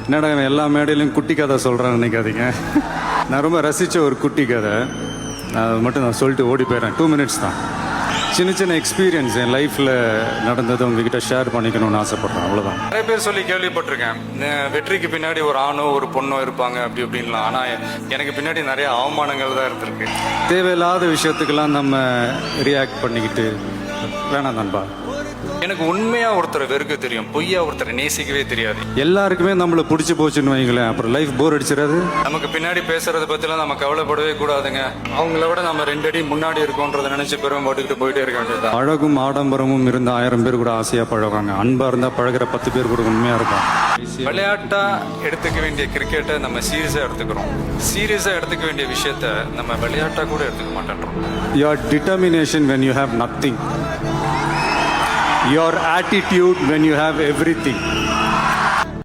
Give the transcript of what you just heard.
என்னடா இவன் எல்லா மேடையிலையும் குட்டி கதை சொல்கிறான்னு நினைக்காதீங்க. நான் ரொம்ப ரசித்த ஒரு குட்டி கதை, அது மட்டும் நான் சொல்லிட்டு ஓடி போயிடுறேன். 2 minutes தான். சின்ன சின்ன எக்ஸ்பீரியன்ஸ் என் லைஃப்பில் நடந்தது உங்ககிட்ட ஷேர் பண்ணிக்கணும்னு ஆசைப்பட்றேன், அவ்வளோதான். நிறைய பேர் சொல்லி கேள்விப்பட்டிருக்கேன், வெற்றிக்கு பின்னாடி ஒரு ஆணோ ஒரு பொண்ணோ இருப்பாங்க அப்படி இப்படின்லாம். ஆனால் எனக்கு பின்னாடி நிறைய அவமானங்கள் தான் இருந்திருக்கு. தேவையில்லாத விஷயத்துக்கெல்லாம் நம்ம ரியாக்ட் பண்ணிக்கிட்டு வேணாம் நண்பா. எனக்கு உண்மையா ஒருத்தரை வெறுக்க தெரியும், பொய்யா ஒருத்தரை நேசிக்கவே தெரியாது. எல்லாருக்குமே நம்மளை பிடிச்சி போச்சுன்னு வைங்களேன், அப்புறம் லைஃப் போர் அடிச்சிடாது. நமக்கு பின்னாடி பேசுறதை பத்திலாம் நம்ம கவலைப்படவே கூடாதுங்க. அவங்கள விட நம்ம 2 அடி முன்னாடி இருக்கோன்றதை நினைச்சு பெருமை போட்டுக்கிட்டு போயிட்டே இருக்க வேண்டியது. அழகும் ஆடம்பரமும் இருந்த 1000 பேர் கூட ஆசையா பழகுவாங்க. அன்பா இருந்தா பழகிற 10 பேர் கூட உண்மையா இருக்கும். விளையாட்டா எடுத்துக்க வேண்டிய கிரிக்கெட்டை நம்ம சீரியஸா எடுத்துக்கிறோம். சீரியஸா எடுத்துக்க வேண்டிய விஷயத்த நம்ம விளையாட்டா கூட எடுத்துக்க மாட்டேன்றோம். Your determination when you have nothing. Your attitude when you have everything.